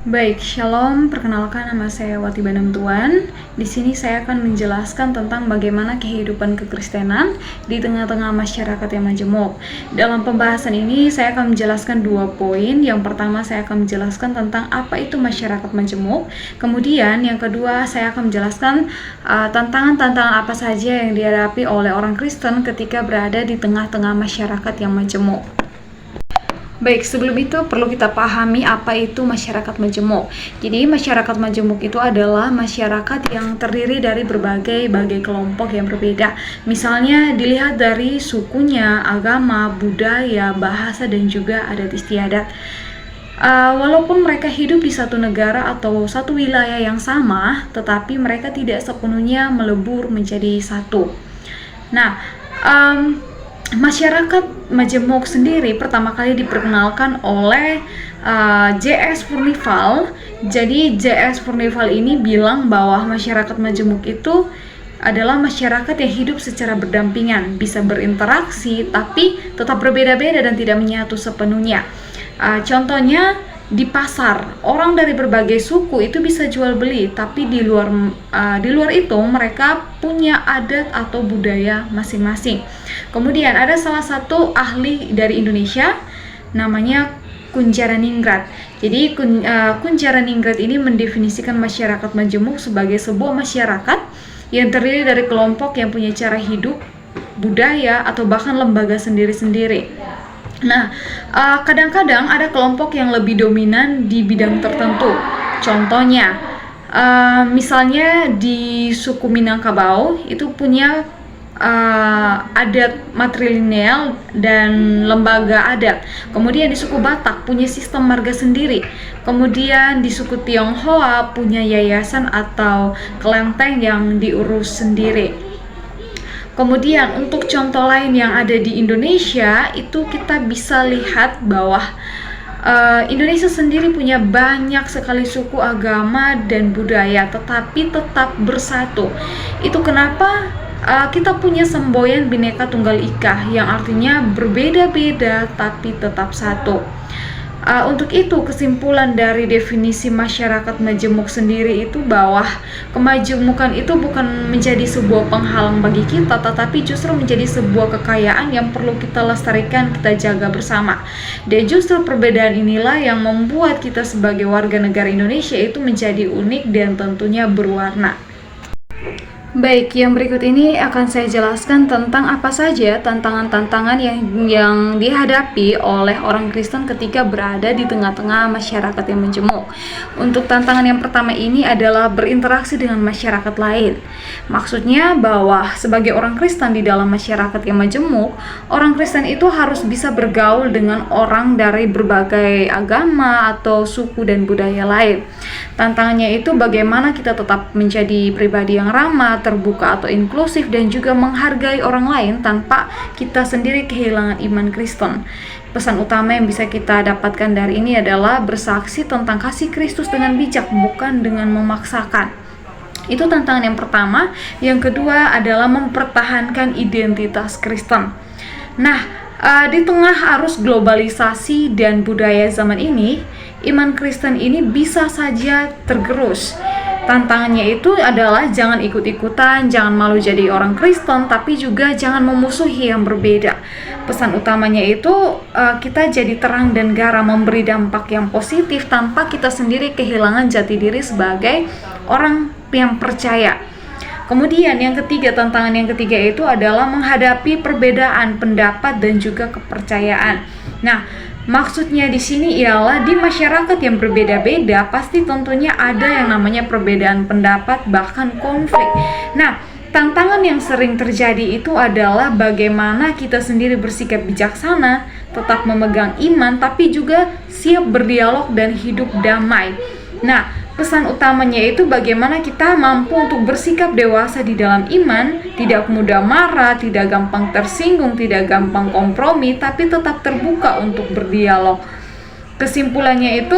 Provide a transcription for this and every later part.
Baik, Shalom. Perkenalkan, nama saya Wati Banamtuan. Di sini saya akan menjelaskan tentang bagaimana kehidupan kekristenan di tengah-tengah masyarakat yang majemuk. Dalam pembahasan ini saya akan menjelaskan 2 poin. Yang pertama, saya akan menjelaskan tentang apa itu masyarakat majemuk. Kemudian yang kedua, saya akan menjelaskan tantangan-tantangan apa saja yang dihadapi oleh orang Kristen ketika berada di tengah-tengah masyarakat yang majemuk. Baik, sebelum itu perlu kita pahami apa itu masyarakat majemuk. Jadi masyarakat majemuk itu adalah masyarakat yang terdiri dari berbagai kelompok yang berbeda. Misalnya dilihat dari sukunya, agama, budaya, bahasa, dan juga adat istiadat. Walaupun mereka hidup di satu negara atau satu wilayah yang sama, tetapi mereka tidak sepenuhnya melebur menjadi satu. Nah, masyarakat majemuk sendiri pertama kali diperkenalkan oleh J.S. Furnival. Jadi J.S. Furnival ini bilang bahwa masyarakat majemuk itu adalah masyarakat yang hidup secara berdampingan, bisa berinteraksi tapi tetap berbeda-beda dan tidak menyatu sepenuhnya. Contohnya di pasar, orang dari berbagai suku itu bisa jual beli, tapi di luar itu mereka punya adat atau budaya masing-masing. Kemudian ada salah satu ahli dari Indonesia namanya Kuncharaningrat. Jadi Kuncharaningrat ini mendefinisikan masyarakat majemuk sebagai sebuah masyarakat yang terdiri dari kelompok yang punya cara hidup, budaya, atau bahkan lembaga sendiri-sendiri. Nah, kadang-kadang ada kelompok yang lebih dominan di bidang tertentu. Contohnya, misalnya di suku Minangkabau itu punya adat matrilineal dan lembaga adat. Kemudian di suku Batak punya sistem marga sendiri. Kemudian di suku Tionghoa punya yayasan atau kelenteng yang diurus sendiri. Kemudian untuk contoh lain yang ada di Indonesia, itu kita bisa lihat bahwa Indonesia sendiri punya banyak sekali suku, agama, dan budaya, tetapi tetap bersatu. Itu kenapa kita punya semboyan Bhinneka Tunggal Ika, yang artinya berbeda-beda tapi tetap satu. Untuk itu, kesimpulan dari definisi masyarakat majemuk sendiri itu bahwa kemajemukan itu bukan menjadi sebuah penghalang bagi kita, tetapi justru menjadi sebuah kekayaan yang perlu kita lestarikan, kita jaga bersama. Dan justru perbedaan inilah yang membuat kita sebagai warga negara Indonesia itu menjadi unik dan tentunya berwarna. Baik, yang berikut ini akan saya jelaskan tentang apa saja tantangan-tantangan yang dihadapi oleh orang Kristen ketika berada di tengah-tengah masyarakat yang majemuk. Untuk tantangan yang pertama ini adalah berinteraksi dengan masyarakat lain. Maksudnya bahwa sebagai orang Kristen di dalam masyarakat yang majemuk, orang Kristen itu harus bisa bergaul dengan orang dari berbagai agama atau suku dan budaya lain. Tantangannya itu bagaimana kita tetap menjadi pribadi yang ramah, terbuka atau inklusif, dan juga menghargai orang lain tanpa kita sendiri kehilangan iman Kristen. Pesan utama yang bisa kita dapatkan dari ini adalah bersaksi tentang kasih Kristus dengan bijak, bukan dengan memaksakan. Itu tantangan yang pertama. Yang kedua adalah mempertahankan identitas Kristen. Nah, di tengah arus globalisasi dan budaya zaman ini, iman Kristen ini bisa saja tergerus. Tantangannya itu adalah jangan ikut-ikutan, jangan malu jadi orang Kristen, tapi juga jangan memusuhi yang berbeda. Pesan utamanya itu kita jadi terang dan garam, memberi dampak yang positif tanpa kita sendiri kehilangan jati diri sebagai orang yang percaya. Kemudian tantangan yang ketiga itu adalah menghadapi perbedaan pendapat dan juga kepercayaan. Nah, maksudnya di sini ialah di masyarakat yang berbeda-beda pasti tentunya ada yang namanya perbedaan pendapat, bahkan konflik. Nah, tantangan yang sering terjadi itu adalah bagaimana kita sendiri bersikap bijaksana, tetap memegang iman, tapi juga siap berdialog dan hidup damai. Nah, pesan utamanya itu bagaimana kita mampu untuk bersikap dewasa di dalam iman, tidak mudah marah, tidak gampang tersinggung, tidak gampang kompromi, tapi tetap terbuka untuk berdialog. Kesimpulannya itu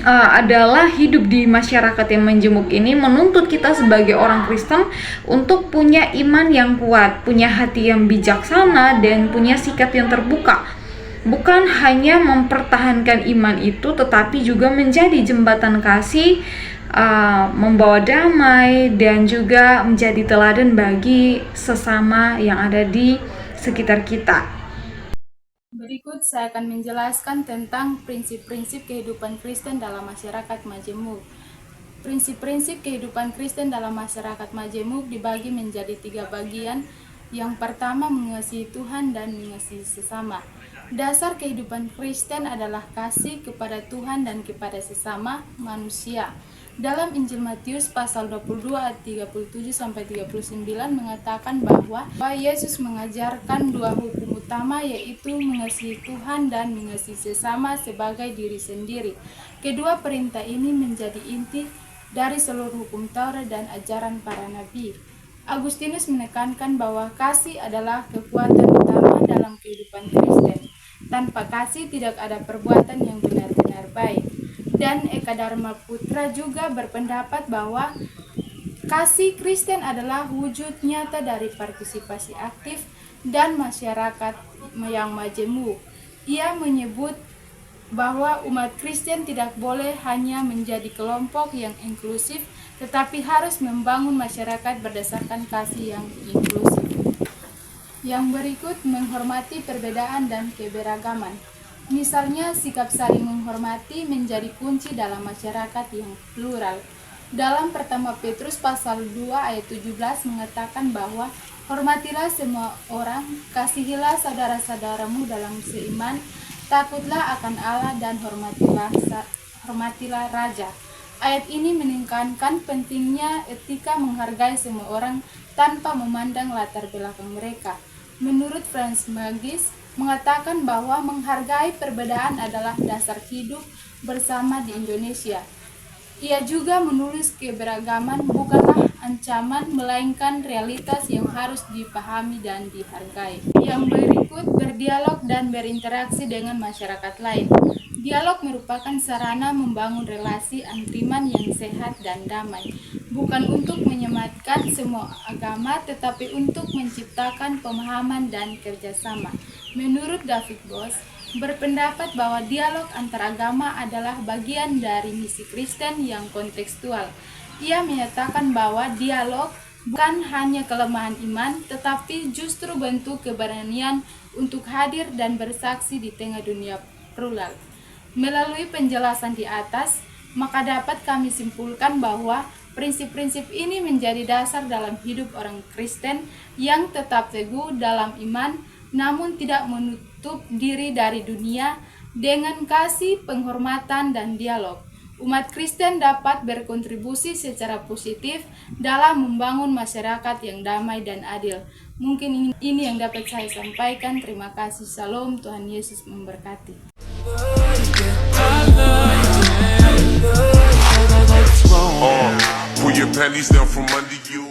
adalah hidup di masyarakat yang majemuk ini menuntut kita sebagai orang Kristen untuk punya iman yang kuat, punya hati yang bijaksana, dan punya sikap yang terbuka. bukan hanya mempertahankan iman itu, tetapi juga menjadi jembatan kasih, membawa damai, dan juga menjadi teladan bagi sesama yang ada di sekitar kita. Berikut saya akan menjelaskan tentang prinsip-prinsip kehidupan Kristen dalam masyarakat majemuk. Prinsip-prinsip kehidupan Kristen dalam masyarakat majemuk dibagi menjadi 3 bagian. Yang pertama, mengasihi Tuhan dan mengasihi sesama. Dasar kehidupan Kristen adalah kasih kepada Tuhan dan kepada sesama manusia. Dalam Injil Matius pasal 22 ayat 37-39 mengatakan bahwa Yesus mengajarkan 2 hukum utama, yaitu mengasihi Tuhan dan mengasihi sesama sebagai diri sendiri. Kedua perintah ini menjadi inti dari seluruh hukum Taurat dan ajaran para nabi. Agustinus menekankan bahwa kasih adalah kekuatan utama dalam kehidupan Kristen. Tanpa kasih tidak ada perbuatan yang benar-benar baik. Dan Eka Dharma Putra juga berpendapat bahwa kasih Kristen adalah wujud nyata dari partisipasi aktif dan masyarakat yang majemuk. Ia menyebut bahwa umat Kristen tidak boleh hanya menjadi kelompok yang inklusif, tetapi harus membangun masyarakat berdasarkan kasih yang inklusif. Yang berikut, menghormati perbedaan dan keberagaman. Misalnya, sikap saling menghormati menjadi kunci dalam masyarakat yang plural. Dalam pertama Petrus pasal 2 ayat 17 mengatakan bahwa hormatilah semua orang, kasihilah saudara-saudaramu dalam seiman, takutlah akan Allah dan hormatilah raja. Ayat ini menekankan pentingnya etika menghargai semua orang tanpa memandang latar belakang mereka. Menurut Franz Magis, mengatakan bahwa menghargai perbedaan adalah dasar hidup bersama di Indonesia. Ia juga menulis keberagaman bukanlah ancaman, melainkan realitas yang harus dipahami dan dihargai. Yang berikut, berdialog dan berinteraksi dengan masyarakat lain. Dialog merupakan sarana membangun relasi antriman yang sehat dan damai, bukan untuk menyematkan semua agama, tetapi untuk menciptakan pemahaman dan kerjasama. Menurut David Boss, berpendapat bahwa dialog antaragama adalah bagian dari misi Kristen yang kontekstual. Ia menyatakan bahwa dialog bukan hanya kelemahan iman, tetapi justru bentuk keberanian untuk hadir dan bersaksi di tengah dunia plural. Melalui penjelasan di atas, maka dapat kami simpulkan bahwa prinsip-prinsip ini menjadi dasar dalam hidup orang Kristen yang tetap teguh dalam iman, namun tidak menutup diri dari dunia. Dengan kasih, penghormatan, dan dialog, umat Kristen dapat berkontribusi secara positif dalam membangun masyarakat yang damai dan adil. Mungkin ini yang dapat saya sampaikan. Terima kasih. Salam, Tuhan Yesus memberkati. Pull your panties down from under you.